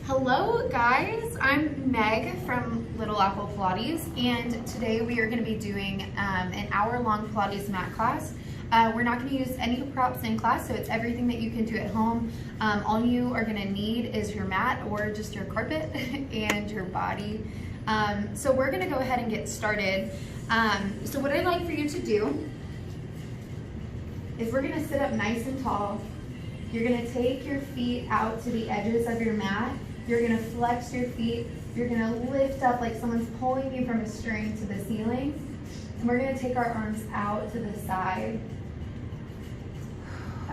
Hello guys, I'm Meg from Little Apple Pilates, and today we are going to be doing an hour-long Pilates mat class. We're not going to use any props in class, so it's everything that you can do at home. All you are going to need is your mat or just your carpet and your body. So we're going to go ahead and get started. So what I'd like for you to do is we're going to sit up nice and tall. You're going to take your feet out to the edges of your mat. You're going to flex your feet. You're going to lift up like someone's pulling you from a string to the ceiling. And we're going to take our arms out to the side.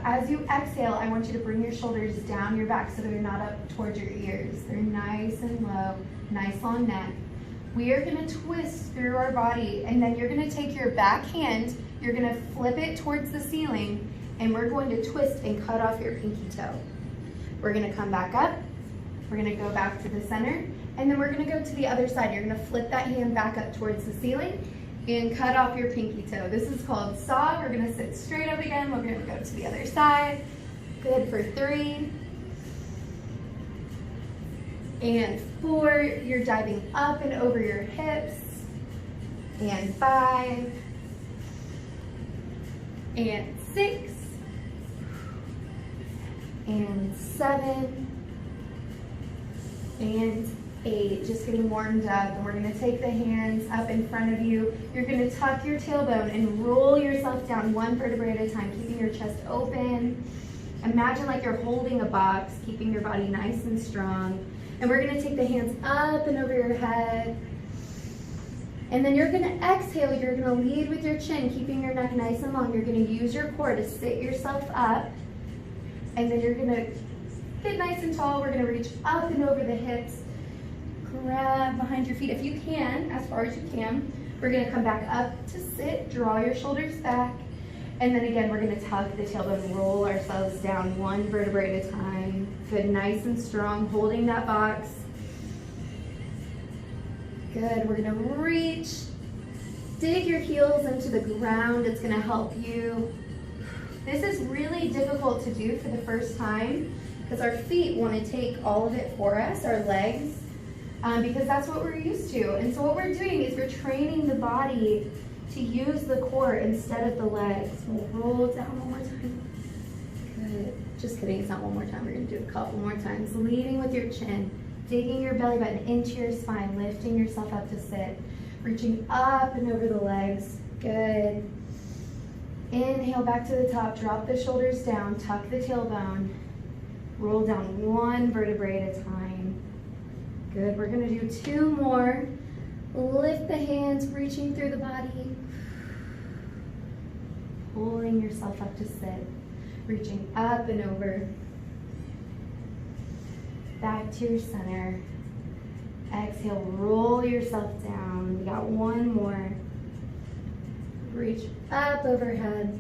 As you exhale, I want you to bring your shoulders down your back so they're not up towards your ears. They're nice and low, nice long neck. We are going to twist through our body, and then you're going to take your back hand, you're going to flip it towards the ceiling, and we're going to twist and cut off your pinky toe. We're going to come back up. We're going to go back to the center, and then we're going to go to the other side. You're going to flip that hand back up towards the ceiling and cut off your pinky toe. This is called saw. We're going to sit straight up again. We're going to go to the other side. Good for 3 and 4. You're diving up and over your hips. And 5 and 6 and 7 and 8, just getting warmed up. And we're going to take the hands up in front of you. You're going to tuck your tailbone and roll yourself down one vertebrae at a time, keeping your chest open. Imagine like you're holding a box, keeping your body nice and strong. And we're going to take the hands up and over your head. And then you're going to exhale. You're going to lead with your chin, keeping your neck nice and long. You're going to use your core to sit yourself up. And then you're going to get nice and tall. We're going to reach up and over the hips. Grab behind your feet if you can, as far as you can. We're going to come back up to sit. Draw your shoulders back. And then again, we're going to tuck the tailbone, roll ourselves down one vertebrae at a time. Good, nice and strong, holding that box. Good, we're going to reach. Dig your heels into the ground. It's going to help you. This is really difficult to do for the first time because our feet want to take all of it for us, our legs, because that's what we're used to. And so what we're doing is we're training the body to use the core instead of the legs. We'll roll down one more time. Good. Just kidding, it's not one more time. We're going to do it a couple more times. Leading with your chin, digging your belly button into your spine, lifting yourself up to sit, reaching up and over the legs. Good. Inhale back to the top, drop the shoulders down, tuck the tailbone, roll down one vertebrae at a time. Good, we're gonna do 2 more. Lift the hands, reaching through the body. Pulling yourself up to sit, reaching up and over. Back to your center. Exhale, roll yourself down. We got 1 more. Reach up overhead.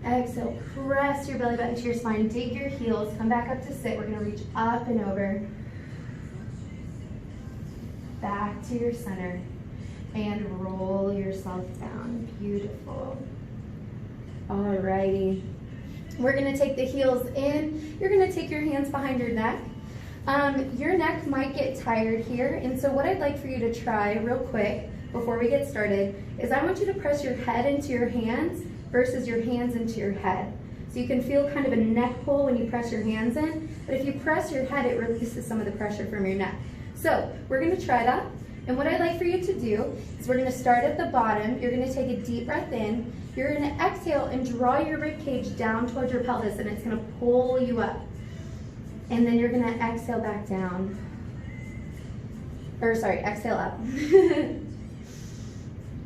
Exhale, press your belly button to your spine. Dig your heels, come back up to sit. We're going to reach up and over. Back to your center. And roll yourself down. Beautiful. Alrighty. We're going to take the heels in. You're going to take your hands behind your neck. Your neck might get tired here, and so what I'd like for you to try real quick before we get started is I want you to press your head into your hands versus your hands into your head. So you can feel kind of a neck pull when you press your hands in, but if you press your head, it releases some of the pressure from your neck. So we're going to try that, and what I'd like for you to do is we're going to start at the bottom. You're going to take a deep breath in. You're going to exhale and draw your rib cage down towards your pelvis, and it's going to pull you up. And then you're going to exhale back down. Or sorry, exhale up.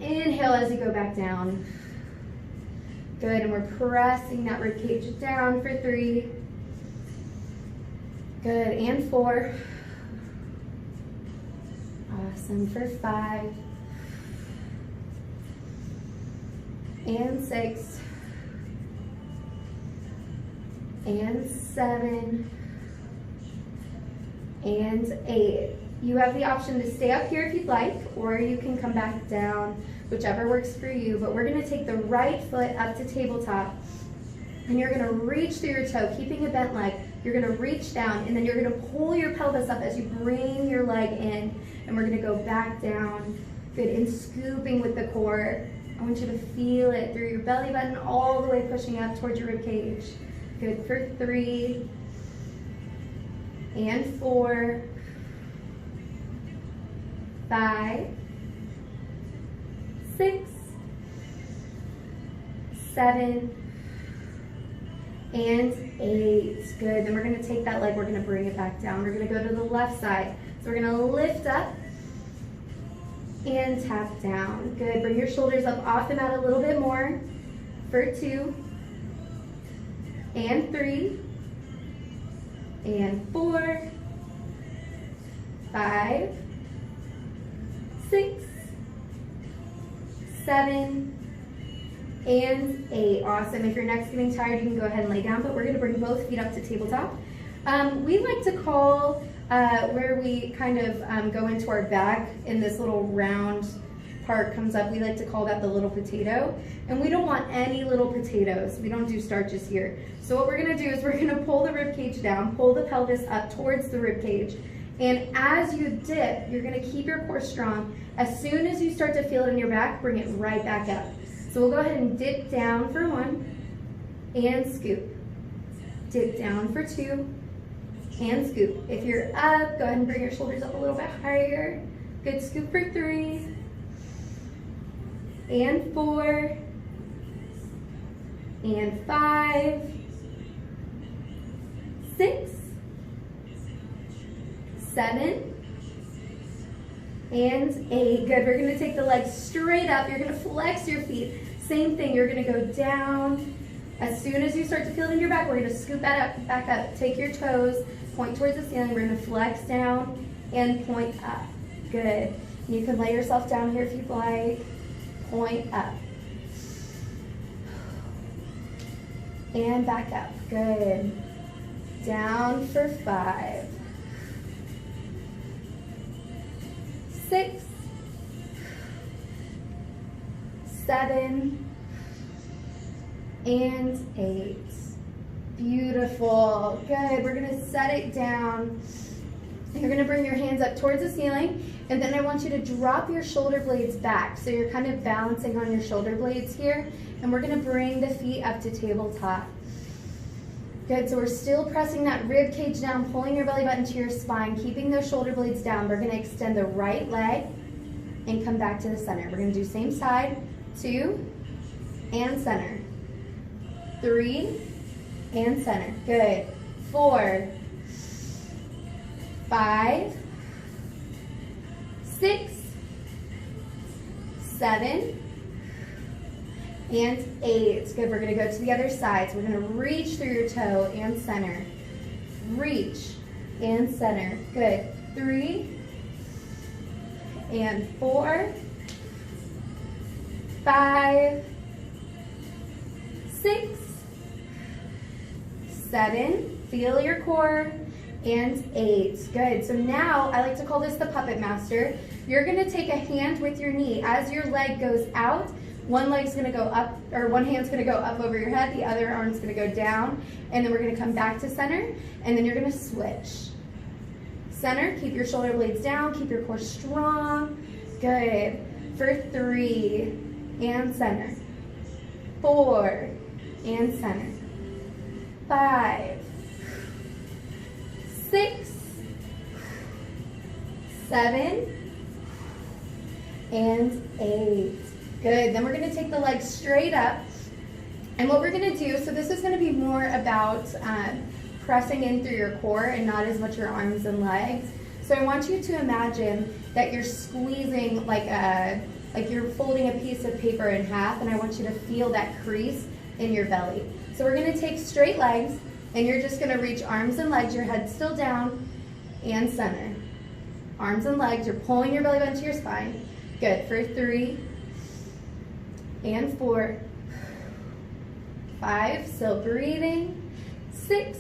Inhale as you go back down. Good, and we're pressing that rib cage down for 3. Good, and 4. Awesome, for 5. And 6. And 7. And 8. You have the option to stay up here if you'd like, or you can come back down, whichever works for you. But we're going to take the right foot up to tabletop, and you're going to reach through your toe, keeping a bent leg. You're gonna reach down, and then you're gonna pull your pelvis up as you bring your leg in, and we're gonna go back down. Good, and scooping with the core. I want you to feel it through your belly button, all the way pushing up towards your rib cage. Good, for 3, and 4, 5, 6, 7, and 8. Good, then we're gonna take that leg, we're gonna bring it back down. We're gonna go to the left side. So we're gonna lift up and tap down. Good, bring your shoulders up off the mat a little bit more. For 2, and 3, and 4, 5, 6, 7, and 8. Awesome. If your neck's getting tired, you can go ahead and lay down, but we're going to bring both feet up to tabletop. We like to call where we kind of go into our back in this little round part comes up, we like to call that the little potato. And we don't want any little potatoes. We don't do starches here. So what we're going to do is we're going to pull the rib cage down, pull the pelvis up towards the rib cage. And as you dip, you're going to keep your core strong. As soon as you start to feel it in your back, bring it right back up. So we'll go ahead and dip down for 1 and scoop. Dip down for 2 and scoop. If you're up, go ahead and bring your shoulders up a little bit higher. Good, scoop for 3 and 4 and 5, 6, 7, and 8. Good, we're gonna take the legs straight up. You're gonna flex your feet. Same thing, you're gonna go down. As soon as you start to feel it in your back, we're gonna scoop that up, back up. Take your toes, point towards the ceiling. We're gonna flex down and point up. Good. You can lay yourself down here if you'd like. Point up. And back up. Good. Down for 5, 6, 7, and 8. Beautiful. Good. We're going to set it down. You're going to bring your hands up towards the ceiling, and then I want you to drop your shoulder blades back. So you're kind of balancing on your shoulder blades here, and we're going to bring the feet up to tabletop. Good, so we're still pressing that rib cage down, pulling your belly button to your spine, keeping those shoulder blades down. We're going to extend the right leg and come back to the center. We're going to do same side, 2, and center. 3, and center. Good. 4, 5, 6, 7, and 8. Good. We're going to go to the other side. So we're going to reach through your toe and center. Reach and center. Good. 3, and 4, 5, 6, 7. Feel your core. And 8. Good. So now I like to call this the puppet master. You're going to take a hand with your knee. As your leg goes out, one leg's going to go up, or one hand's going to go up over your head, the other arm's going to go down, and then we're going to come back to center, and then you're going to switch. Center, keep your shoulder blades down, keep your core strong. Good. For 3, and center. 4, and center. 5, 6, 7, and 8. Good. Then we're going to take the legs straight up. And what we're going to do, so this is going to be more about pressing in through your core and not as much your arms and legs. So I want you to imagine that you're squeezing like you're folding a piece of paper in half, and I want you to feel that crease in your belly. So we're going to take straight legs, and you're just going to reach arms and legs, your head still down, and center. Arms and legs, you're pulling your belly button to your spine. Good. For 3, and 4, 5, still breathing. 6,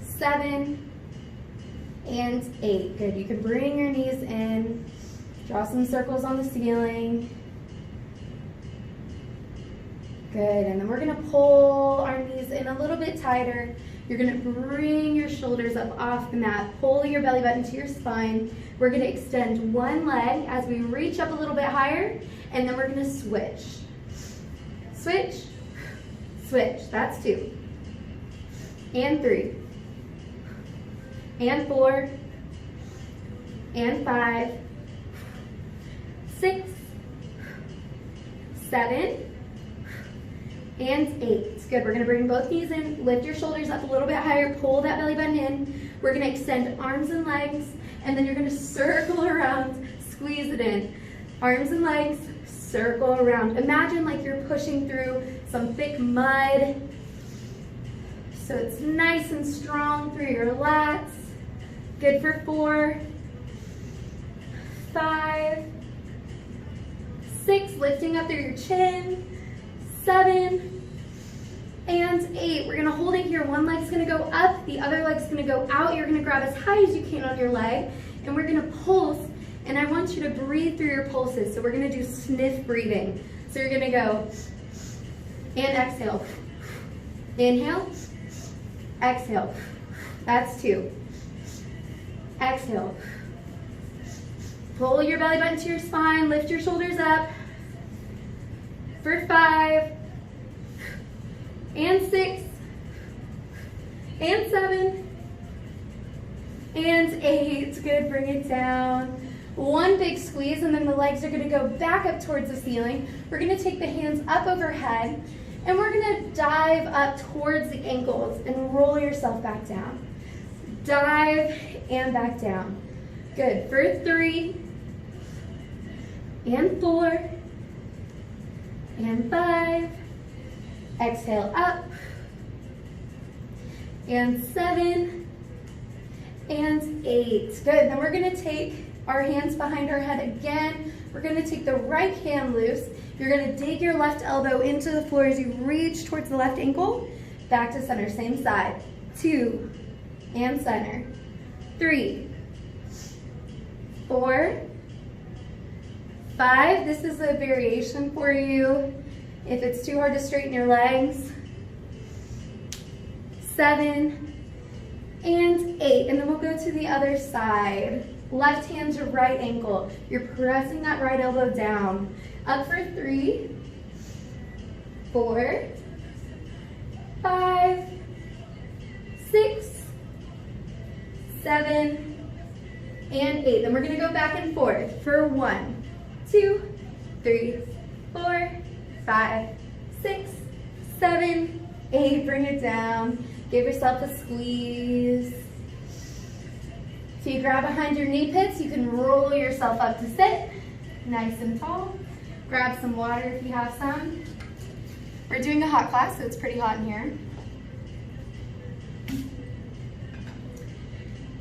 7, and 8. Good. You can bring your knees in, draw some circles on the ceiling. Good, and then we're going to pull our knees in a little bit tighter. You're gonna bring your shoulders up off the mat, pull your belly button to your spine. We're gonna extend one leg as we reach up a little bit higher, and then we're gonna switch. Switch, switch, that's 2. And 3. And 4. And 5. 6. 7. And 8. Good, we're gonna bring both knees in, lift your shoulders up a little bit higher, pull that belly button in. We're gonna extend arms and legs, and then you're gonna circle around, squeeze it in. Arms and legs, circle around. Imagine like you're pushing through some thick mud. So it's nice and strong through your lats. Good for 4, 5, 6, lifting up through your chin, 7, and 8. We're gonna hold it here. One leg's gonna go up, the other leg's gonna go out. You're gonna grab as high as you can on your leg, and we're gonna pulse, and I want you to breathe through your pulses. So we're gonna do sniff breathing. So you're gonna go and exhale. Inhale, exhale. That's 2. Exhale. Pull your belly button to your spine, lift your shoulders up for 5, and 6, and 7, and 8. Good, bring it down. One big squeeze, and then the legs are gonna go back up towards the ceiling. We're gonna take the hands up overhead, and we're gonna dive up towards the ankles and roll yourself back down. Dive and back down. Good, for 3, and 4, and 5. Exhale up, and 7, and 8. Good, then we're gonna take our hands behind our head again. We're gonna take the right hand loose. You're gonna dig your left elbow into the floor as you reach towards the left ankle. Back to center, same side. 2, and center. 3, 4, 5. This is a variation for you if it's too hard to straighten your legs. 7, and 8. And then we'll go to the other side. Left hand to right ankle. You're pressing that right elbow down. Up for 3, 4, 5, 6, 7, and 8. Then we're gonna go back and forth for 1, 2, 3, 4, 5, 6, 7, 8. Bring it down. Give yourself a squeeze. If you grab behind your knee pits, you can roll yourself up to sit, nice and tall. Grab some water if you have some. We're doing a hot class, so it's pretty hot in here.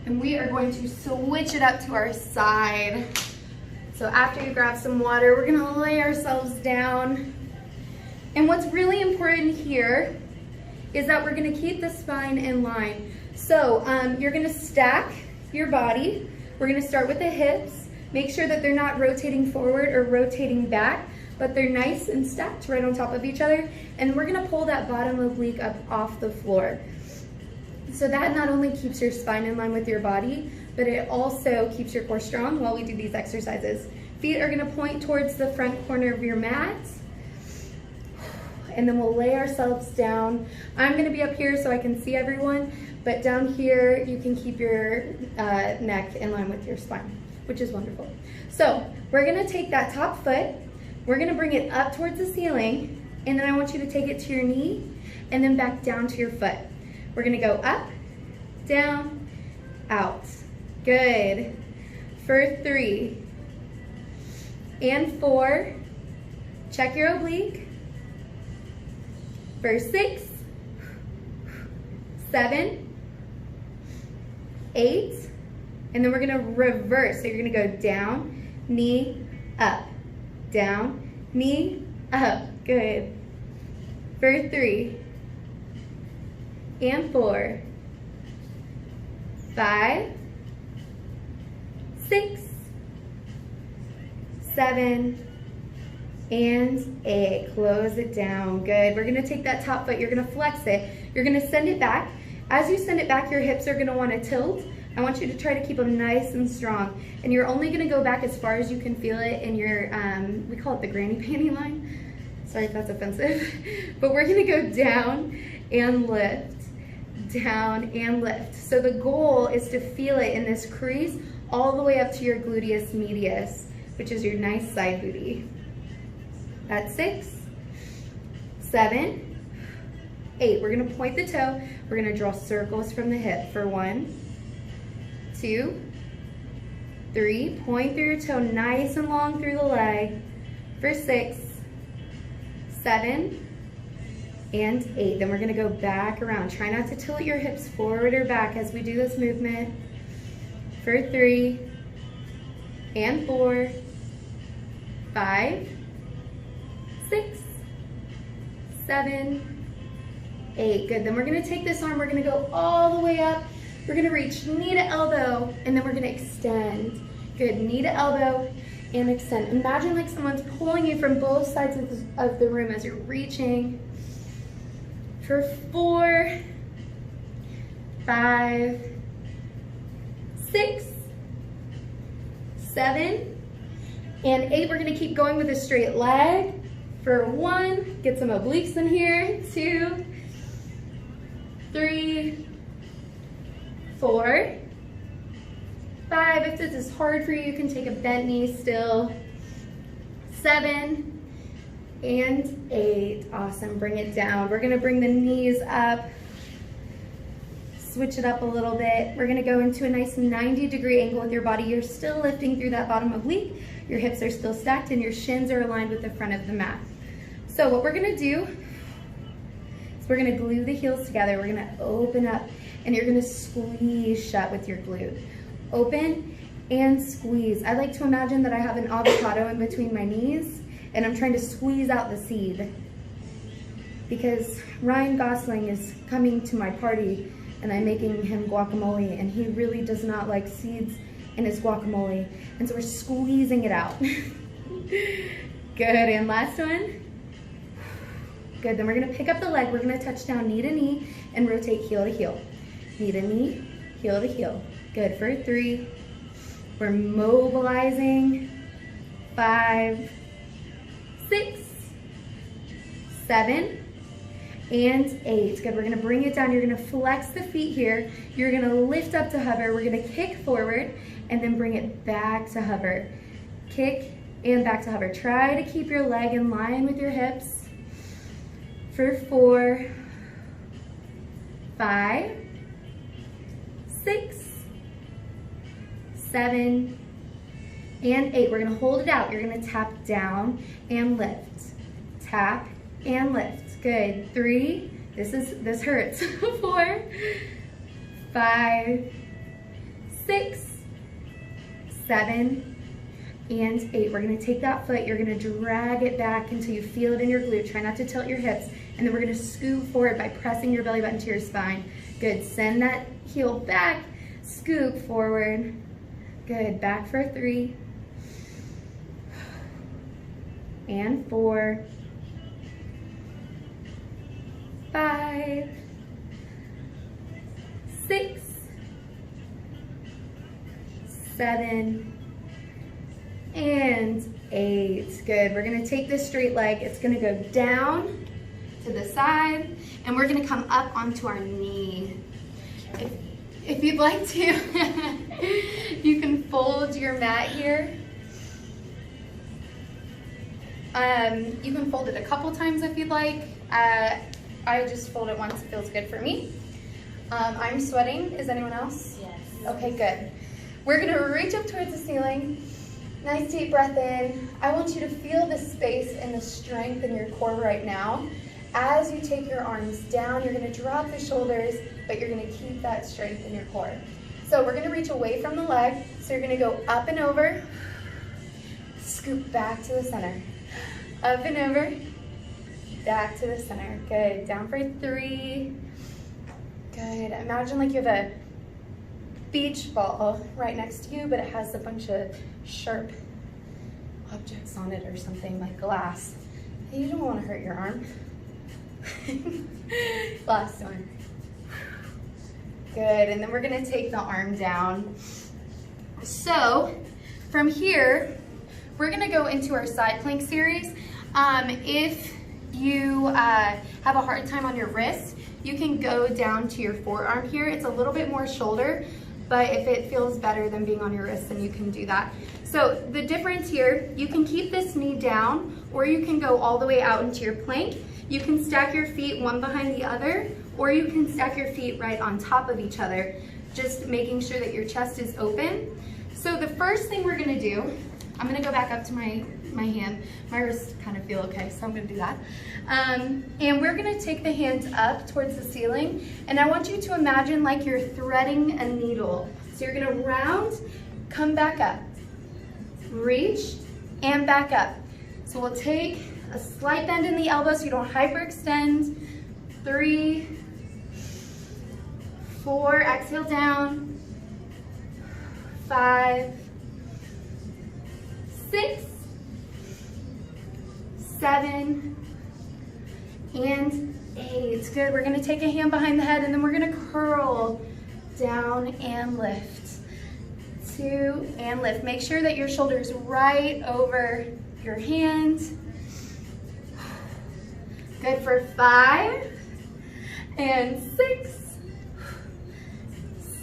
And we are going to switch it up to our side. So after you grab some water, we're gonna lay ourselves down. And what's really important here is that we're gonna keep the spine in line. So you're gonna stack your body. We're gonna start with the hips. Make sure that they're not rotating forward or rotating back, but they're nice and stacked right on top of each other. And we're gonna pull that bottom oblique up off the floor. So that not only keeps your spine in line with your body, but it also keeps your core strong while we do these exercises. Feet are gonna point towards the front corner of your mat. And then we'll lay ourselves down. I'm gonna be up here so I can see everyone, but down here you can keep your neck in line with your spine, which is wonderful. So we're gonna take that top foot, we're gonna bring it up towards the ceiling, and then I want you to take it to your knee, and then back down to your foot. We're gonna go up, down, out. Good. For 3, and 4, check your oblique. For 6, 7, 8, and then we're gonna reverse. So you're gonna go down, knee, up, down, knee, up. Good. For 3, and 4, 5, 6, 7, and 8. Close it down. Good. We're gonna take that top foot, you're gonna flex it, you're gonna send it back, As you send it back, your hips are gonna wanna tilt. I want you to try to keep them nice and strong. And you're only gonna go back as far as you can feel it in your, we call it the granny panty line. Sorry if that's offensive. But we're gonna go down and lift, down and lift. So the goal is to feel it in this crease all the way up to your gluteus medius, which is your nice side booty. That's 6, 7, 8. We're gonna point the toe. We're gonna draw circles from the hip for 1, 2, 3. Point through your toe nice and long through the leg for 6, 7, and 8. Then we're gonna go back around. Try not to tilt your hips forward or back as we do this movement for 3, and 4, 5, 6, 7, 8. Good. Then we're gonna take this arm, we're gonna go all the way up. We're gonna reach knee to elbow, and then we're gonna extend. Good. Knee to elbow and extend. Imagine like someone's pulling you from both sides of the room as you're reaching. For 4, 5, 6, 7, and 8. We're gonna keep going with a straight leg. For 1, get some obliques in here. 2, 3, 4, 5. If this is hard for you, you can take a bent knee still. 7, and 8. Awesome. Bring it down. We're gonna bring the knees up. Switch it up a little bit. We're gonna go into a nice 90-degree angle with your body. You're still lifting through that bottom oblique. Your hips are still stacked and your shins are aligned with the front of the mat. So what we're gonna do is we're gonna glue the heels together. We're gonna open up and you're gonna squeeze shut with your glute. Open and squeeze. I like to imagine that I have an avocado in between my knees and I'm trying to squeeze out the seed because Ryan Gosling is coming to my party and I'm making him guacamole and he really does not like seeds in his guacamole. And so we're squeezing it out. Good, and last one. Good, then we're gonna pick up the leg. We're gonna touch down knee to knee and rotate heel to heel. Knee to knee, heel to heel. Good, for 3. We're mobilizing. 5, 6, 7, and 8. Good, we're gonna bring it down. You're gonna flex the feet here. You're gonna lift up to hover. We're gonna kick forward and then bring it back to hover. Kick and back to hover. Try to keep your leg in line with your hips. For 4, 5, 6, 7, and 8. We're gonna hold it out. You're gonna tap down and lift. Tap and lift. Good. 3, this hurts. 4, 5, 6, 7, and 8. We're gonna take that foot, you're gonna drag it back until you feel it in your glute. Try not to tilt your hips. And then we're gonna scoop forward by pressing your belly button to your spine. Good, send that heel back, scoop forward. Good, back for 3, and 4, 5, 6, 7, and 8. Good, we're gonna take this straight leg, it's gonna go down to the side, and we're gonna come up onto our knee. If you'd like to, you can fold your mat here. You can fold it a couple times if you'd like. I just fold it once, it feels good for me. I'm sweating, is anyone else? Yes. Okay, good. We're gonna reach up towards the ceiling. Nice deep breath in. I want you to feel the space and the strength in your core right now. As you take your arms down, you're gonna drop the shoulders, but you're gonna keep that strength in your core. So we're gonna reach away from the leg. So you're gonna go up and over, scoop back to the center. Up and over, back to the center. Good, down for 3. Good, imagine like you have a beach ball right next to you, but it has a bunch of sharp objects on it or something like glass. You don't want to hurt your arm. Last one. Good, and then we're gonna take the arm down. So from here, we're gonna go into our side plank series. If you have a hard time on your wrist, you can go down to your forearm here. It's a little bit more shoulder, but if it feels better than being on your wrist, then you can do that. So the difference here, you can keep this knee down, or you can go all the way out into your plank. You can stack your feet one behind the other, or you can stack your feet right on top of each other, just making sure that your chest is open. So the first thing we're gonna do, I'm gonna go back up to my hand. My wrists kind of feel okay, so I'm gonna do that. And we're gonna take the hands up towards the ceiling, and I want you to imagine like you're threading a needle. So you're gonna round, come back up, reach, and back up. So we'll take a slight bend in the elbow so you don't hyperextend. 3, 4, exhale down. 5, 6, 7, and 8. Good, we're gonna take a hand behind the head and then we're gonna curl down and lift. 2, and lift. Make sure that your shoulder's right over your hand. Good for 5, and 6,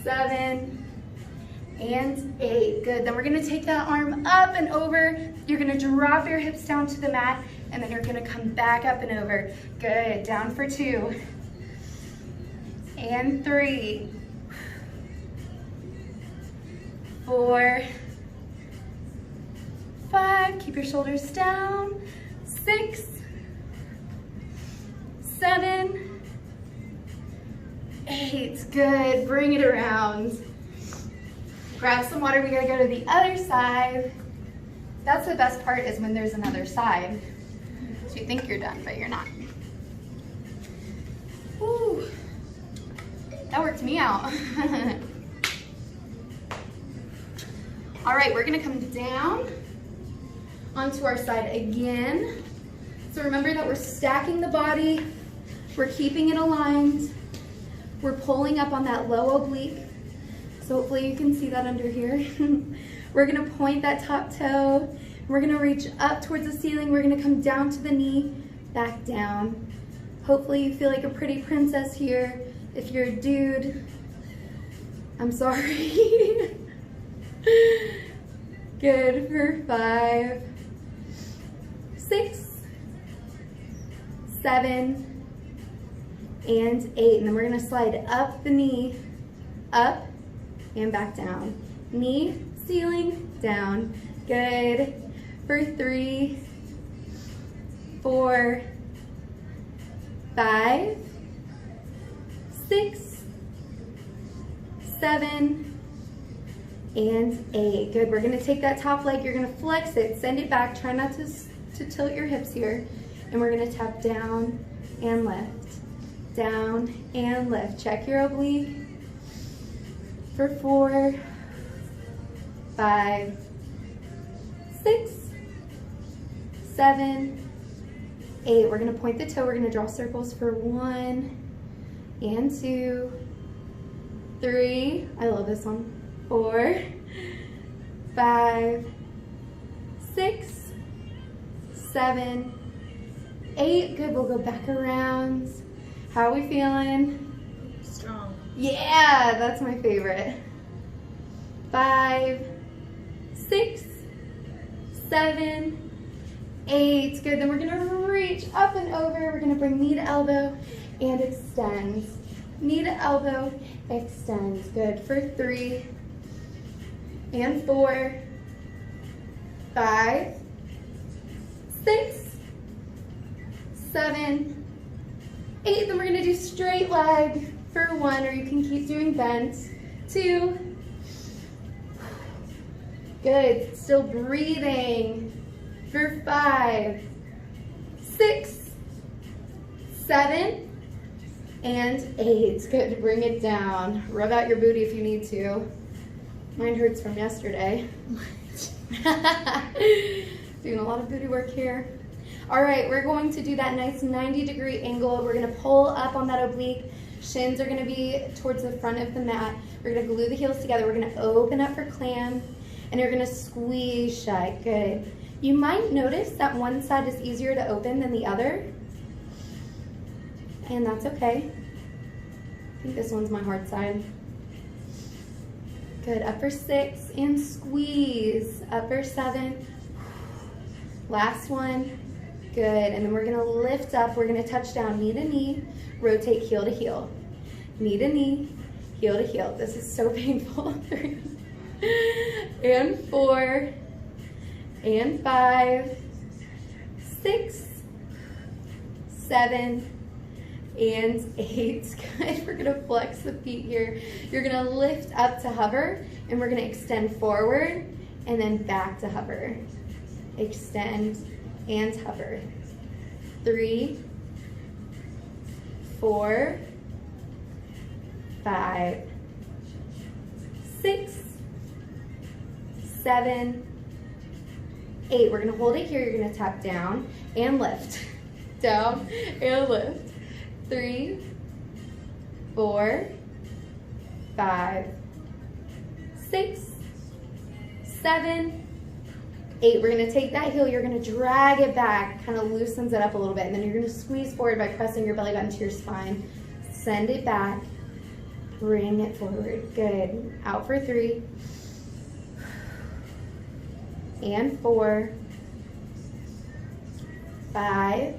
7, and 8. Good, then we're gonna take that arm up and over. You're gonna drop your hips down to the mat, and then you're gonna come back up and over. Good, down for 2, and 3, 4, 5, keep your shoulders down. 6, 7, 8, good, bring it around. Grab some water, we gotta go to the other side. That's the best part, is when there's another side. So you think you're done, but you're not. Woo, that worked me out. All right, we're gonna come down onto our side again. So remember that we're stacking the body, we're keeping it aligned, we're pulling up on that low oblique. So hopefully you can see that under here. We're gonna point that top toe. We're gonna reach up towards the ceiling. We're gonna come down to the knee, back down. Hopefully you feel like a pretty princess here. If you're a dude, I'm sorry. Good for 5, 6, 7, and 8. And then we're gonna slide up the knee, up, and back down. Knee, ceiling, down. Good. For 3, 4, 5, 6, 7, and 8. Good. We're gonna take that top leg, you're gonna flex it, send it back, try not to tilt your hips here, and we're gonna tap down and lift. Down and lift. Check your oblique. For 4, 5, 6, 7, 8. We're gonna point the toe, we're gonna draw circles for 1 and 2, 3, I love this one, 4, 5, 6, 7, 8. Good, we'll go back around. How are we feeling? Strong. Yeah, that's my favorite. 5, 6, 7, 8. Good, then we're gonna reach up and over. We're gonna bring knee to elbow and extend. Knee to elbow, extend. Good, for 3 and 4, 5, 6, 7, 8. Then we're gonna do straight leg for 1, or you can keep doing bent. 2. Good, still breathing. For 5, 6, 7, and 8. Good, bring it down. Rub out your booty if you need to. Mine hurts from yesterday. Doing a lot of booty work here. All right, we're going to do that nice 90-degree angle. We're gonna pull up on that oblique, Shins are gonna be towards the front of the mat. We're gonna glue the heels together. We're gonna open up for clam, and you're gonna squeeze shut. Good. You might notice that one side is easier to open than the other, and that's okay. I think this one's my hard side. Good, up for 6 and squeeze. Up for 7. Last one. Good, and then we're gonna lift up. We're gonna touch down knee to knee, rotate heel to heel. Knee to knee, heel to heel. This is so painful. 3 and 4 and 5, 6, 7, and 8. Good. We're gonna flex the feet here. You're gonna lift up to hover, and we're gonna extend forward and then back to hover. Extend and hover. 3, 4, 5, 6, 7, 8. We're gonna hold it here. You're gonna tap down and lift. Down and lift. 3, 4, 5, 6, 7, 8. We're gonna take that heel, you're gonna drag it back, kind of loosens it up a little bit, and then you're gonna squeeze forward by pressing your belly button to your spine. Send it back, bring it forward. Good. Out for 3, and 4, 5,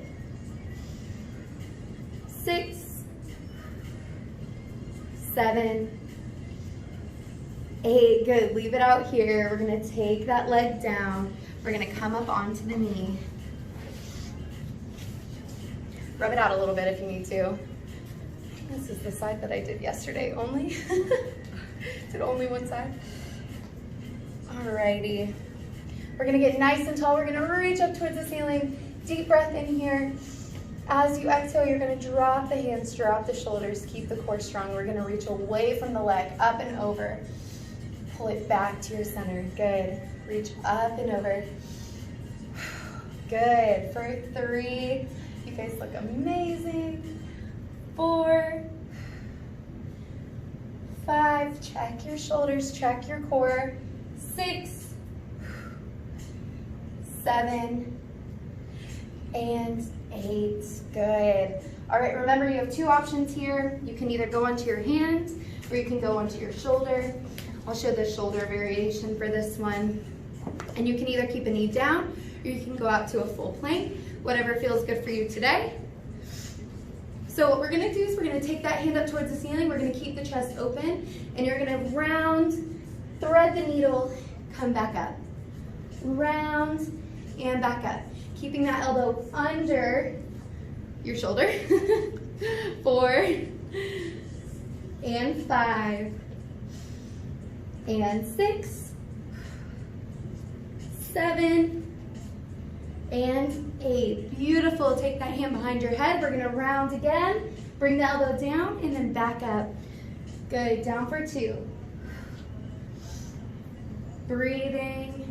6, 7, 8. Good. Leave it out here. We're going to take that leg down. We're going to come up onto the knee. Rub it out a little bit if you need to. This is the side that I did yesterday only. Is it only one side? Alrighty. We're going to get nice and tall. We're going to reach up towards the ceiling. Deep breath in here. As you exhale, you're going to drop the hands, drop the shoulders, keep the core strong. We're going to reach away from the leg, up and over. Pull it back to your center. Good. Reach up and over. Good. For 3, you guys look amazing. 4, 5, check your shoulders, check your core. 6, 7, and 8. Good. All right, remember you have 2 options here. You can either go onto your hands or you can go onto your shoulder. I'll show the shoulder variation for this one. And you can either keep a knee down or you can go out to a full plank, whatever feels good for you today. So what we're gonna do is we're gonna take that hand up towards the ceiling. We're gonna keep the chest open, and you're gonna round, thread the needle, come back up. Round and back up. Keeping that elbow under your shoulder. 4 and 5 and 6, 7 and 8. Beautiful. Take that hand behind your head. We're gonna round again. Bring the elbow down and then back up. Good. Down for 2. Breathing.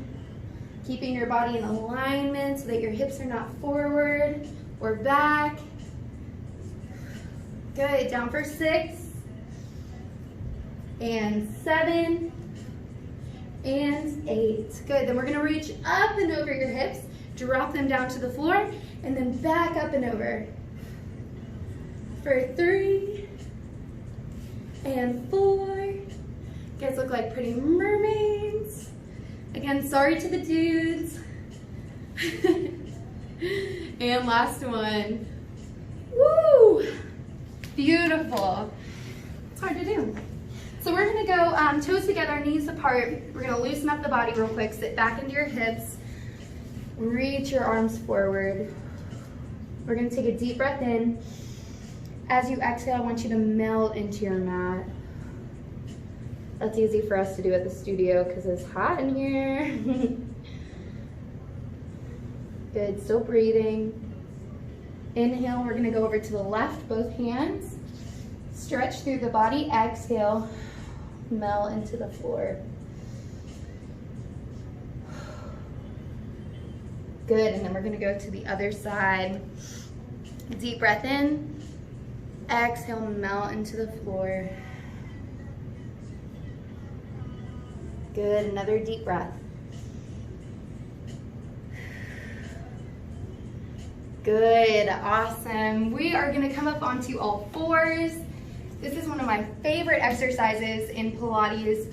Keeping your body in alignment so that your hips are not forward or back. Good. Down for 6 and 7 and 8. Good. Then we're going to reach up and over your hips, drop them down to the floor, and then back up and over. For 3 and 4. You guys look like pretty mermaids. Again, sorry to the dudes. And last one. Woo! Beautiful. It's hard to do. So we're gonna go toes together, knees apart. We're gonna loosen up the body real quick. Sit back into your hips. Reach your arms forward. We're gonna take a deep breath in. As you exhale, I want you to melt into your mat. That's easy for us to do at the studio because it's hot in here. Good, still breathing. Inhale, we're gonna go over to the left, both hands. Stretch through the body, exhale, melt into the floor. Good, and then we're gonna go to the other side. Deep breath in. Exhale, melt into the floor. Good, another deep breath. Good, awesome. We are gonna come up onto all fours. This is one of my favorite exercises in Pilates.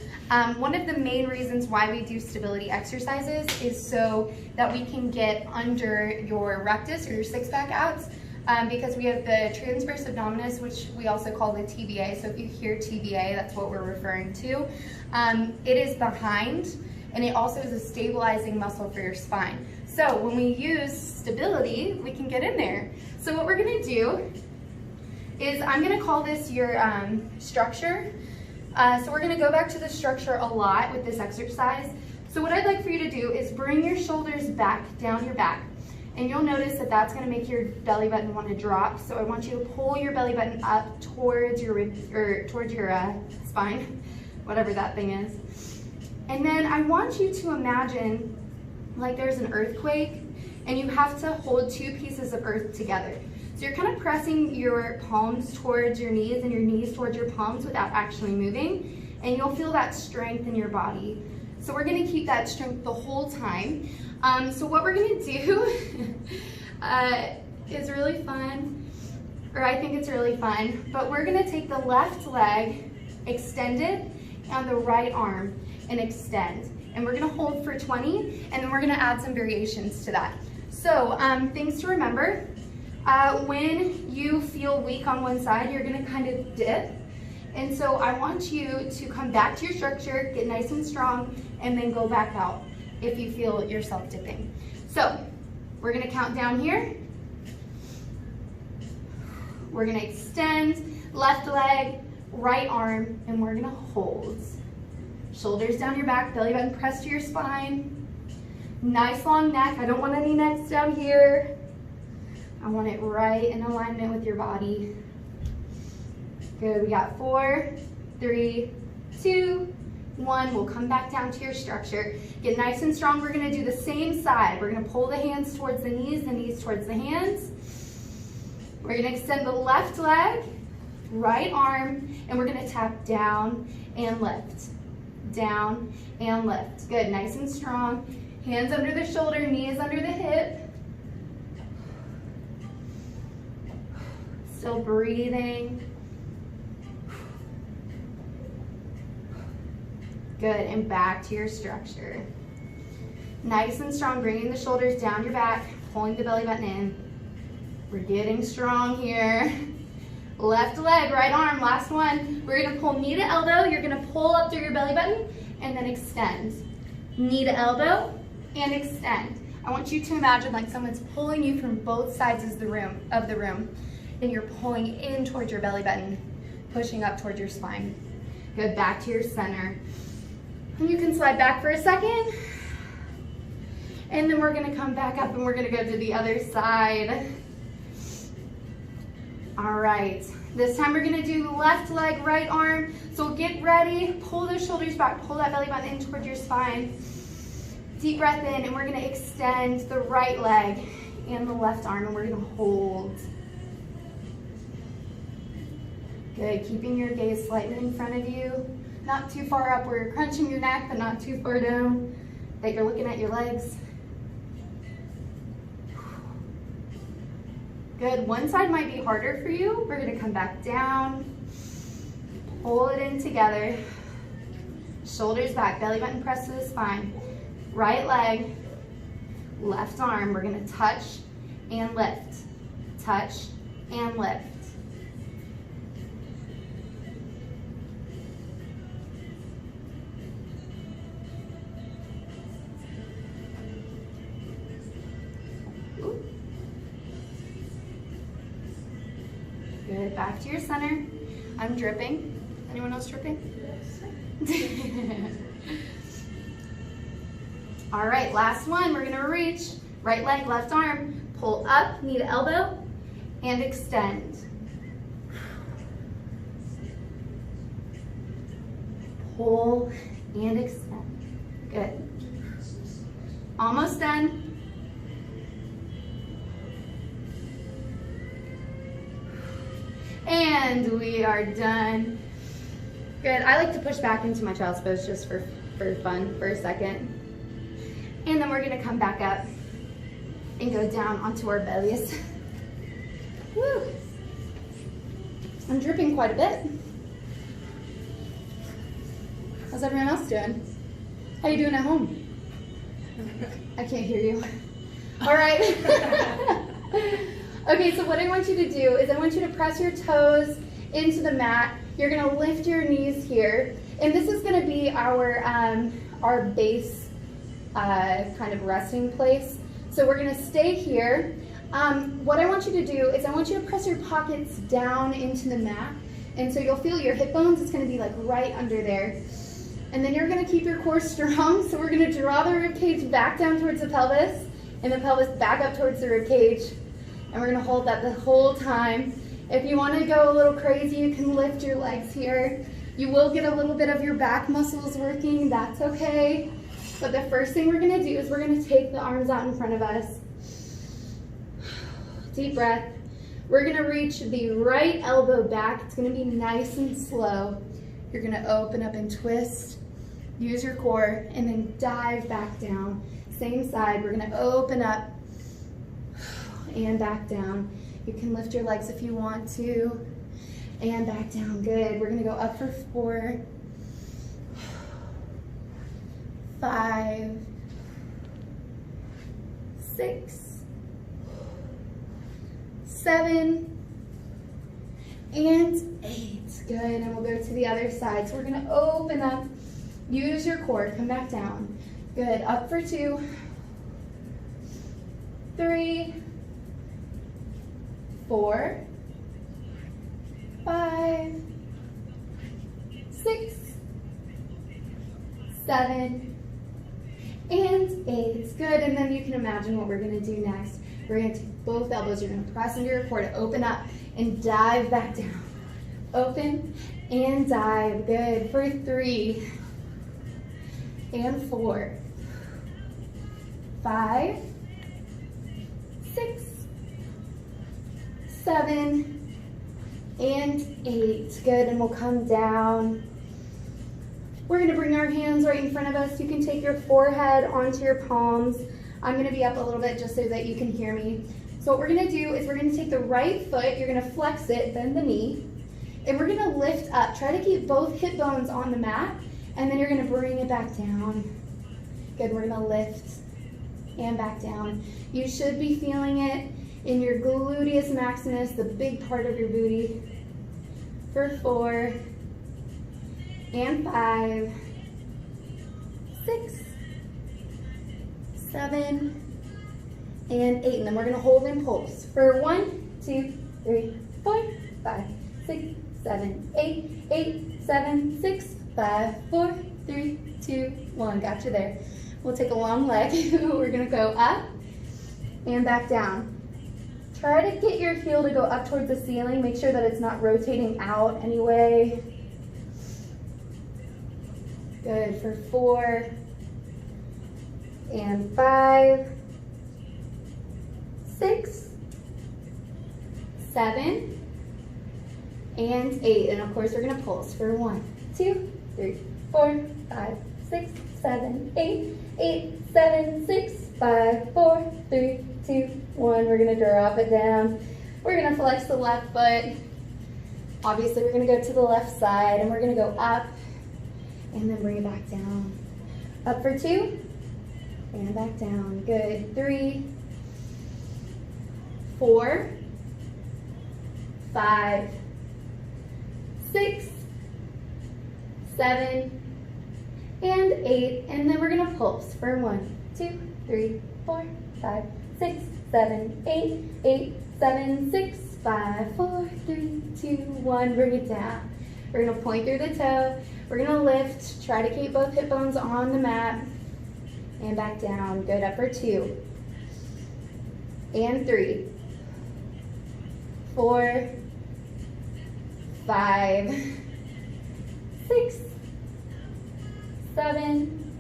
One of the main reasons why we do stability exercises is so that we can get under your rectus or your six-pack abs, because we have the transverse abdominis, which we also call the TBA. So if you hear TBA, that's what we're referring to. It is behind, and it also is a stabilizing muscle for your spine. So when we use stability, we can get in there. So what we're gonna do is I'm gonna call this your structure. So we're gonna go back to the structure a lot with this exercise. So what I'd like for you to do is bring your shoulders back, down your back. And you'll notice that that's gonna make your belly button wanna drop. So I want you to pull your belly button up towards your spine, whatever that thing is. And then I want you to imagine like there's an earthquake and you have to hold two pieces of earth together. So you're kind of pressing your palms towards your knees and your knees towards your palms without actually moving, and you'll feel that strength in your body. So we're gonna keep that strength the whole time. So what we're gonna do is really fun, or I think it's really fun, but we're gonna take the left leg, extend it, and the right arm, and extend. And we're gonna hold for 20, and then we're gonna add some variations to that. So things to remember, when you feel weak on one side, you're gonna kind of dip. And so I want you to come back to your structure, get nice and strong, and then go back out if you feel yourself dipping. So we're gonna count down here. We're gonna extend, left leg, right arm, and we're gonna hold. Shoulders down your back, belly button pressed to your spine. Nice long neck. I don't want any necks down here. I want it right in alignment with your body. Good, we got 4, 3, 2, 1. We'll come back down to your structure. Get nice and strong. We're gonna do the same side. We're gonna pull the hands towards the knees towards the hands. We're gonna extend the left leg, right arm, and we're gonna tap down and lift. Down and lift. Good, nice and strong. Hands under the shoulder, knees under the hip. Still breathing. Good, and back to your structure. Nice and strong, bringing the shoulders down your back, pulling the belly button in. We're getting strong here. Left leg, right arm, last one. We're gonna pull knee to elbow. You're gonna pull up through your belly button and then extend. Knee to elbow and extend. I want you to imagine like someone's pulling you from both sides of the room, and you're pulling in towards your belly button, pushing up towards your spine. Good, back to your center. And you can slide back for a second. And then we're gonna come back up and we're gonna go to the other side. All right, this time we're gonna do left leg, right arm. So get ready, pull those shoulders back, pull that belly button in towards your spine. Deep breath in, and we're gonna extend the right leg and the left arm, and we're gonna hold. Good, keeping your gaze slightly in front of you. Not too far up where you're crunching your neck, but not too far down that you're looking at your legs. Good, one side might be harder for you. We're gonna come back down, pull it in together. Shoulders back, belly button pressed to the spine. Right leg, left arm. We're gonna touch and lift, touch and lift. Good, back to your center. I'm dripping. Anyone else dripping? Yes. All right, last one. We're gonna reach, right leg, left arm, pull up, knee to elbow, and extend. Pull and extend. Good. Almost done. And And we are done. Good. I like to push back into my child's pose just for fun for a second. And then we're gonna come back up and go down onto our bellies. Woo. I'm dripping quite a bit. How's everyone else doing? How you doing at home? I can't hear you. All right. Okay, so what I want you to do is I want you to press your toes into the mat. You're gonna lift your knees here. And this is gonna be our base kind of resting place. So we're gonna stay here. What I want you to do is I want you to press your pockets down into the mat. And so you'll feel your hip bones, it's gonna be like right under there. And then you're gonna keep your core strong. So we're gonna draw the rib cage back down towards the pelvis and the pelvis back up towards the rib cage. And we're gonna hold that the whole time. If you wanna go a little crazy, you can lift your legs here. You will get a little bit of your back muscles working, that's okay. But the first thing we're gonna do is we're gonna take the arms out in front of us. Deep breath. We're gonna reach the right elbow back. It's gonna be nice and slow. You're gonna open up and twist. Use your core and then dive back down. Same side, we're gonna open up and back down. You can lift your legs if you want to and back down, good. We're gonna go up for 4, 5, 6, 7, and 8. Good, and we'll go to the other side. So we're gonna open up, use your core, come back down. Good, up for 2, 3, 4, 5, 6, 7, and 8. Good, and then you can imagine what we're gonna do next. We're gonna take both elbows, you're gonna press into your core to open up and dive back down. Open and dive, good, for 3, and 4, 5, 6, 7, and 8. Good, and we'll come down. We're gonna bring our hands right in front of us. You can take your forehead onto your palms. I'm gonna be up a little bit just so that you can hear me. So what we're gonna do is we're gonna take the right foot, you're gonna flex it, bend the knee, and we're gonna lift up. Try to keep both hip bones on the mat, and then you're gonna bring it back down. Good, we're gonna lift and back down. You should be feeling it in your gluteus maximus, the big part of your booty. For 4, and 5, 6, 7, and 8. And then we're gonna hold and pulse for 1, 2, 3, 4, 5, 6, 7, 8, 8, 7, 6, 5, 4, 3, 2, 1. Got you there. We'll take a long leg. We're gonna go up and back down. Try to get your heel to go up towards the ceiling. Make sure that it's not rotating out anyway. Good, for 4, and 5, 6, 7, and 8. And of course, we're gonna pulse for 1, 2, 3, 4, 5, 6, 7, 8, 8, 7, 6, 5, 4, 3, 2, 1. We're gonna drop it down. We're gonna flex the left foot. Obviously, we're gonna go to the left side and we're gonna go up and then bring it back down. Up for 2 and back down. Good. 3, 4, 5, 6, 7, and 8. And then we're gonna pulse for 1, 2, 3, 4, 5, 6, 7, 8, 8, 7, 6, 5, 4, 3, 2, 1. Bring it down. We're gonna point through the toe. We're gonna lift. Try to keep both hip bones on the mat. And back down. Good. Up for 2. And 3. 4, 5, 6, 7,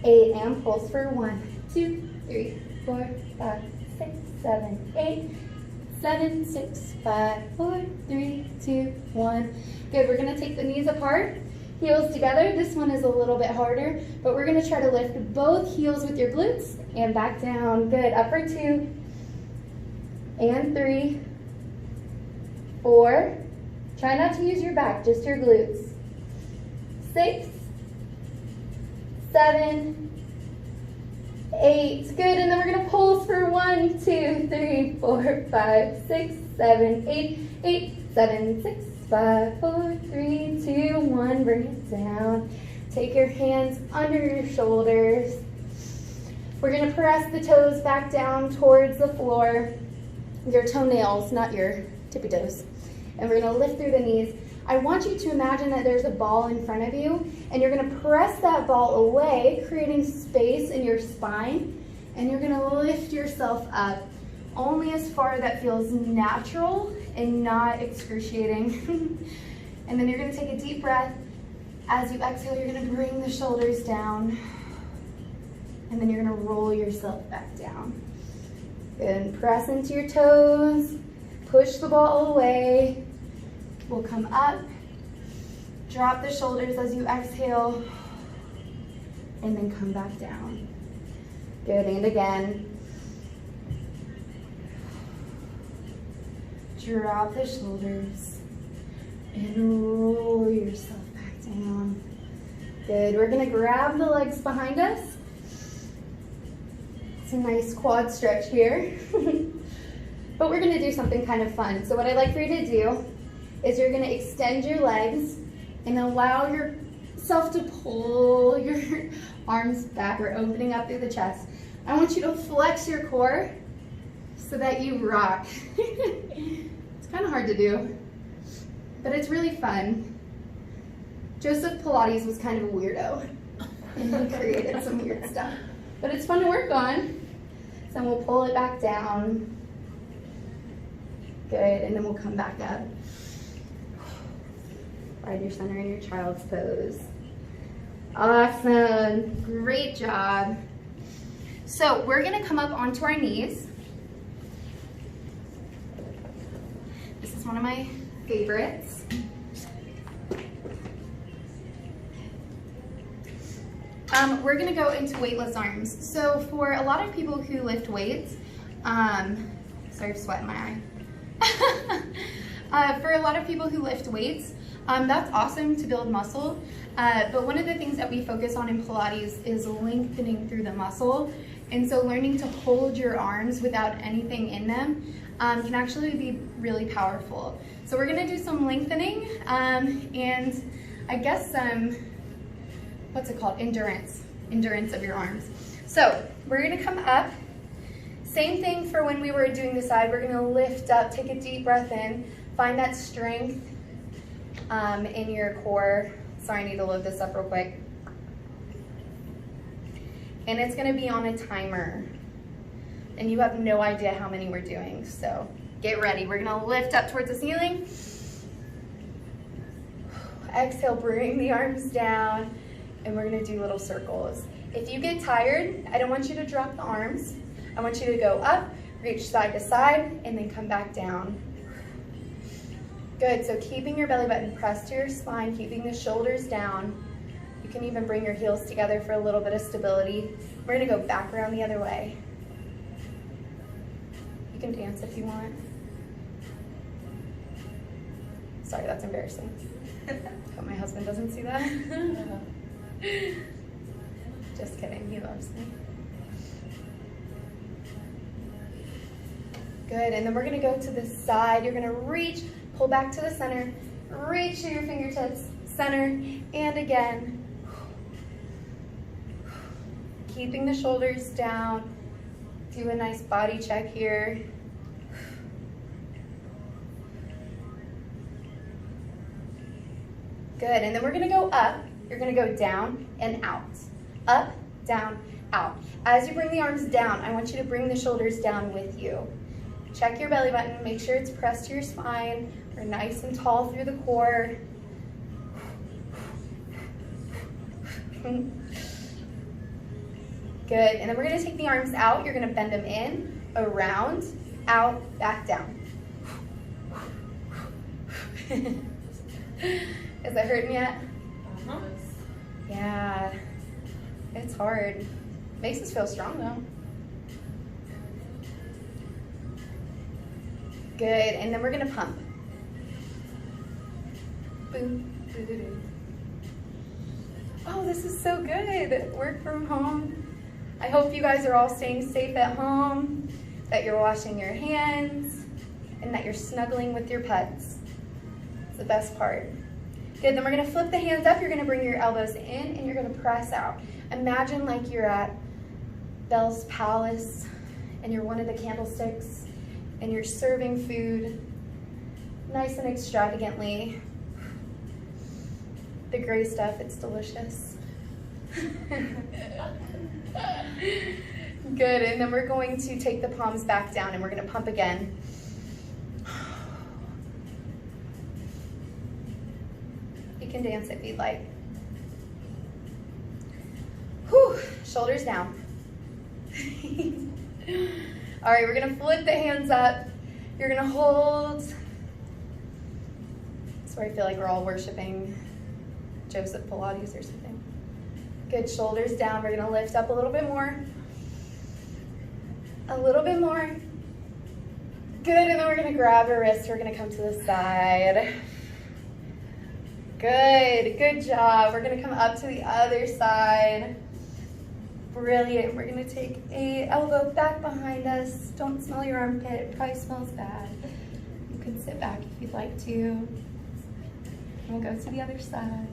8. And pulse for 1, 2, 3, 4, 5, 6, 7, 8, 7, 6, 5, 4, 3, 2, 1. Good, we're gonna take the knees apart, heels together. This one is a little bit harder, but we're gonna try to lift both heels with your glutes and back down. Good, up for 2, and 3, 4. Try not to use your back, just your glutes. 6, 7, 8. Good, and then we're gonna pulse for 1, 2, 3, 4, 5, 6, 7, 8. 8, 7, 6, 5, 4, 3, 2, 1. Bring it down. Take your hands under your shoulders. We're gonna press the toes back down towards the floor. Your toenails, not your tippy toes. And we're gonna lift through the knees. I want you to imagine that there's a ball in front of you, and you're gonna press that ball away, creating space in your spine, and you're gonna lift yourself up only as far that feels natural and not excruciating. And then you're gonna take a deep breath. As you exhale, you're gonna bring the shoulders down, and then you're gonna roll yourself back down. Good, and press into your toes, push the ball away. We'll come up, drop the shoulders as you exhale, and then come back down. Good, and again. Drop the shoulders and roll yourself back down. Good, we're gonna grab the legs behind us. It's a nice quad stretch here. But we're gonna do something kind of fun. So what I'd like for you to do is you're gonna extend your legs and allow yourself to pull your arms back. We're opening up through the chest. I want you to flex your core so that you rock. It's kind of hard to do, but it's really fun. Joseph Pilates was kind of a weirdo, and he created some weird stuff, but it's fun to work on. So we'll pull it back down. Good, and then we'll come back up. Find your center in your child's pose. Awesome, great job. So we're gonna come up onto our knees. This is one of my favorites. We're gonna go into weightless arms. So for a lot of people who lift weights, sorry, sweat in my eye. For a lot of people who lift weights, that's awesome to build muscle. But one of the things that we focus on in Pilates is lengthening through the muscle. And so learning to hold your arms without anything in them can actually be really powerful. So we're gonna do some lengthening and I guess some, what's it called? Endurance of your arms. So we're gonna come up. Same thing for when we were doing the side. We're gonna lift up, take a deep breath in, find that strength in your core. Sorry, I need to load this up real quick. And it's gonna be on a timer. And you have no idea how many we're doing, so get ready. We're gonna lift up towards the ceiling. Exhale, bring the arms down, and we're gonna do little circles. If you get tired, I don't want you to drop the arms. I want you to go up, reach side to side, and then come back down. Good, so keeping your belly button pressed to your spine, keeping the shoulders down. You can even bring your heels together for a little bit of stability. We're gonna go back around the other way. You can dance if you want. Sorry, that's embarrassing. Hope my husband doesn't see that. Just kidding, he loves me. Good, and then we're gonna go to the side. You're gonna reach, pull back to the center, reach to your fingertips, center, and again. Keeping the shoulders down. Do a nice body check here. Good, and then we're gonna go up. You're gonna go down and out. Up, down, out. As you bring the arms down, I want you to bring the shoulders down with you. Check your belly button, make sure it's pressed to your spine. We're nice and tall through the core. Good, and then we're gonna take the arms out. You're gonna bend them in, around, out, back down. Is it hurting yet? Yeah, it's hard. Makes us feel strong though. Good, and then we're gonna pump. Boom, boo, boo, boo. Oh, this is so good. Work from home. I hope you guys are all staying safe at home, that you're washing your hands, and that you're snuggling with your pets. It's the best part. Good, then we're gonna flip the hands up. You're gonna bring your elbows in and you're gonna press out. Imagine like you're at Belle's Palace and you're one of the candlesticks and you're serving food nice and extravagantly. The gray stuff, it's delicious. Good, and then we're going to take the palms back down and we're gonna pump again. You can dance if you'd like. Whew, shoulders down. All right, we're gonna flip the hands up. You're gonna hold. That's where I feel like we're all worshiping Joseph Pilates or something. Good, shoulders down. We're gonna lift up a little bit more. A little bit more. Good, and then we're gonna grab our wrists. We're gonna come to the side. Good, good job. We're gonna come up to the other side. Brilliant. We're gonna take a elbow back behind us. Don't smell your armpit, it probably smells bad. You can sit back if you'd like to. And we'll go to the other side.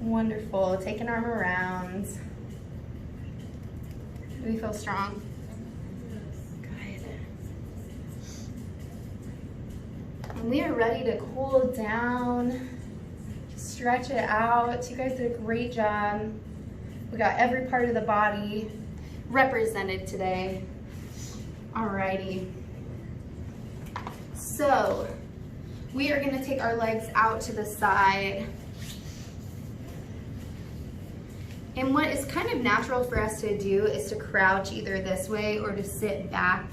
Wonderful, take an arm around. Do we feel strong? Good. And we are ready to cool down. Stretch it out. You guys did a great job. We got every part of the body represented today. Alrighty. So, we are gonna take our legs out to the side. And what is kind of natural for us to do is to crouch either this way or to sit back.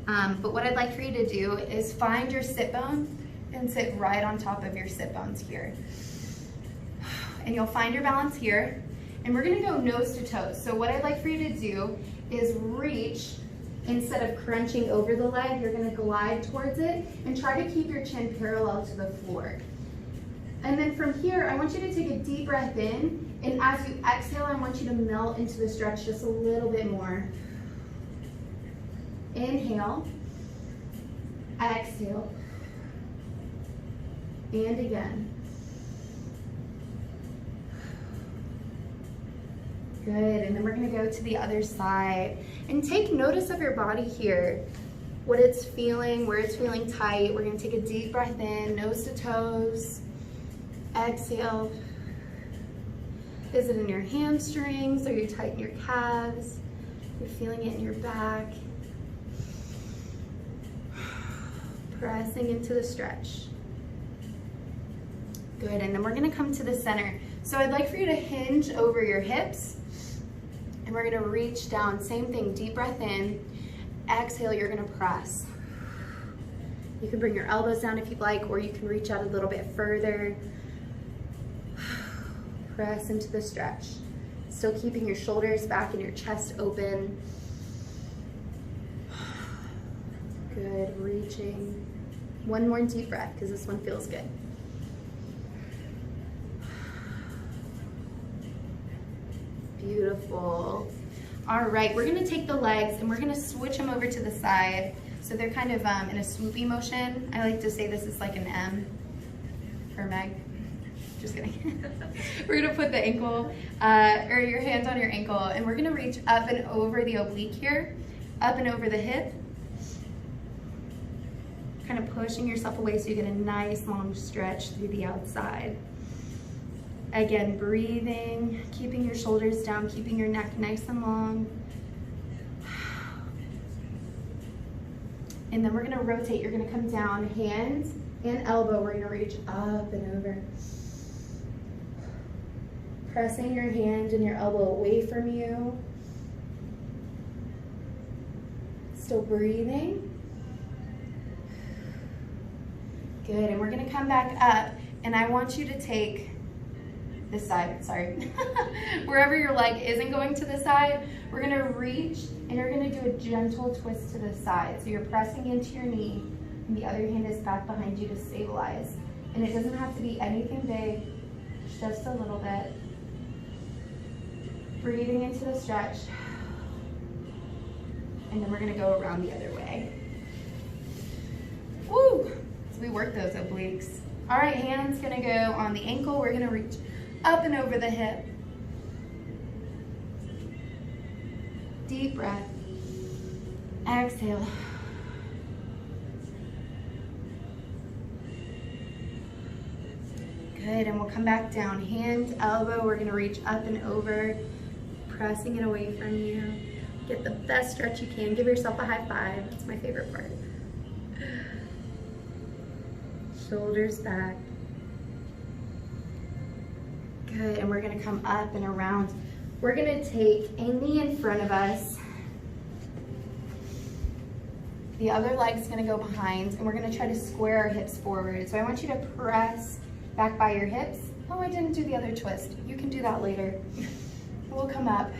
But what I'd like for you to do is find your sit bone and sit right on top of your sit bones here. And you'll find your balance here. And we're gonna go nose to toes. So what I'd like for you to do is reach, instead of crunching over the leg, you're gonna glide towards it and try to keep your chin parallel to the floor. And then from here, I want you to take a deep breath in, and as you exhale, I want you to melt into the stretch just a little bit more. Inhale, exhale, and again. Good, and then we're gonna go to the other side. And take notice of your body here, what it's feeling, where it's feeling tight. We're gonna take a deep breath in, nose to toes. Exhale. Is it in your hamstrings? Are you tight in your calves? You're feeling it in your back. Pressing into the stretch. Good, and then we're gonna come to the center. So I'd like for you to hinge over your hips, and we're gonna reach down. Same thing, deep breath in. Exhale, you're gonna press. You can bring your elbows down if you'd like, or you can reach out a little bit further. Press into the stretch. Still keeping your shoulders back and your chest open. Good, reaching. One more deep breath, because this one feels good. Beautiful. All right, we're gonna take the legs and we're gonna switch them over to the side. So they're kind of in a swoopy motion. I like to say this is like an M for Meg. Just kidding. We're gonna put the ankle, or your hands on your ankle, and we're gonna reach up and over the oblique here, up and over the hip. Kind of pushing yourself away so you get a nice long stretch through the outside. Again, breathing, keeping your shoulders down, keeping your neck nice and long. And then we're gonna rotate. You're gonna come down, hands and elbow. We're gonna reach up and over. Pressing your hand and your elbow away from you. Still breathing. Good, and we're gonna come back up, and I want you to take this side, sorry. Wherever your leg isn't going to the side, we're gonna reach, and you're gonna do a gentle twist to the side. So you're pressing into your knee, and the other hand is back behind you to stabilize. And it doesn't have to be anything big, just a little bit. Breathing into the stretch. And then we're gonna go around the other way. Woo! So we work those obliques. All right, hands gonna go on the ankle. We're gonna reach up and over the hip. Deep breath. Exhale. Good, and we'll come back down. Hand, elbow, we're gonna reach up and over, pressing it away from you. Get the best stretch you can. Give yourself a high five. It's my favorite part. Shoulders back. Good, and we're gonna come up and around. We're gonna take a knee in front of us. The other leg's gonna go behind, and we're gonna try to square our hips forward. So I want you to press back by your hips. Oh, I didn't do the other twist. You can do that later. We'll come up,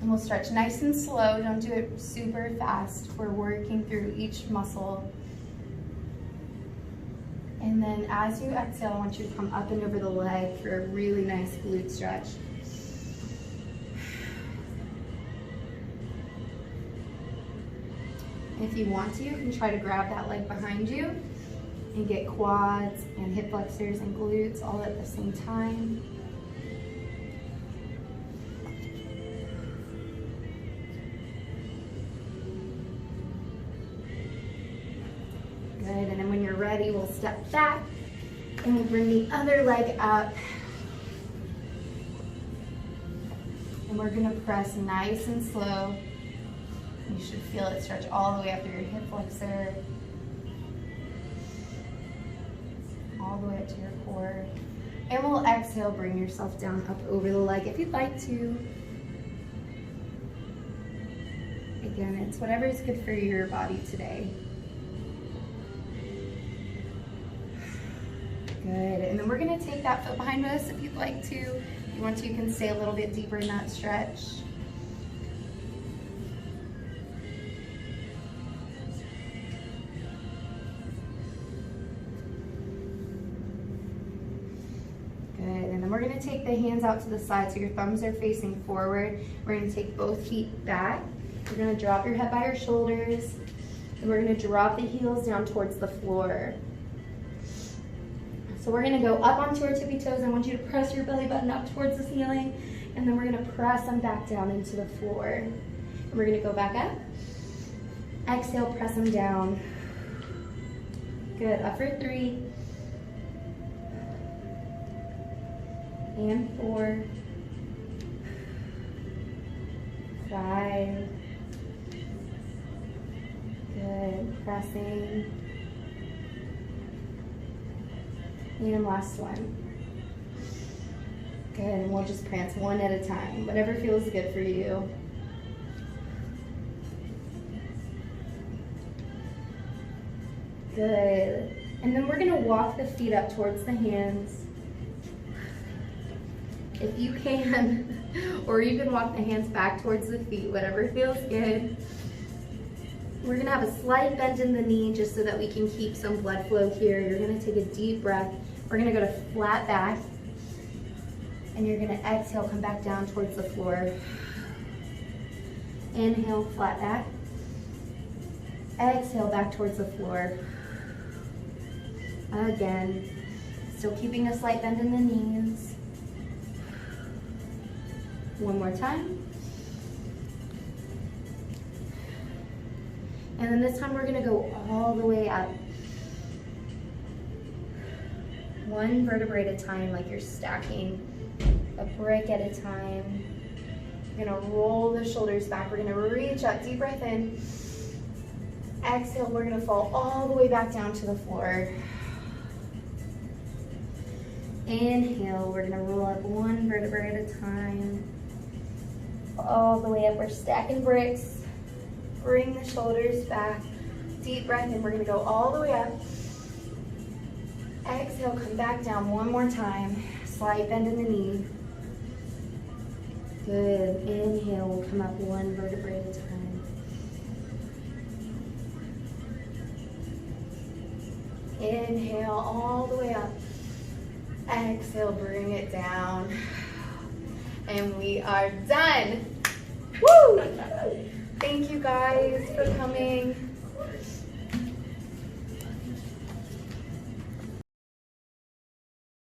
and we'll stretch nice and slow. Don't do it super fast. We're working through each muscle. And then as you exhale, I want you to come up and over the leg for a really nice glute stretch. If you want to, you can try to grab that leg behind you and get quads and hip flexors and glutes all at the same time. Good, and then when you're ready, we'll step back and we'll bring the other leg up. And we're gonna press nice and slow. You should feel it stretch all the way up through your hip flexor, all the way up to your core. And we'll exhale, bring yourself down up over the leg if you'd like to. Again, it's whatever is good for your body today. Good, and then we're gonna take that foot behind us if you'd like to. If you want to, you can stay a little bit deeper in that stretch. Good, and then we're gonna take the hands out to the side so your thumbs are facing forward. We're gonna take both feet back. You're gonna drop your head by your shoulders, and we're gonna drop the heels down towards the floor. So we're gonna go up onto our tippy toes. I want you to press your belly button up towards the ceiling, and then we're gonna press them back down into the floor. And we're gonna go back up. Exhale, press them down. Good, up for 3. And 4. 5. Good, pressing. And last one. Good, and we'll just prance one at a time, whatever feels good for you. Good, and then we're gonna walk the feet up towards the hands. If you can, or you can walk the hands back towards the feet, whatever feels good. We're gonna have a slight bend in the knee just so that we can keep some blood flow here. You're gonna take a deep breath. We're gonna go to flat back, and you're gonna exhale, come back down towards the floor. Inhale, flat back. Exhale, back towards the floor. Again, still keeping a slight bend in the knees. One more time. And then this time we're gonna go all the way up. One vertebrae at a time, like you're stacking a brick at a time. You're gonna roll the shoulders back. We're gonna reach up, deep breath in. Exhale, we're gonna fall all the way back down to the floor. Inhale, we're gonna roll up one vertebrae at a time. All the way up, we're stacking bricks. Bring the shoulders back. Deep breath in, we're gonna go all the way up. Exhale, come back down one more time. Slight bend in the knee. Good. Inhale, we'll come up one vertebrae at a time. Inhale all the way up. Exhale, bring it down. And we are done. Woo! Thank you guys for coming.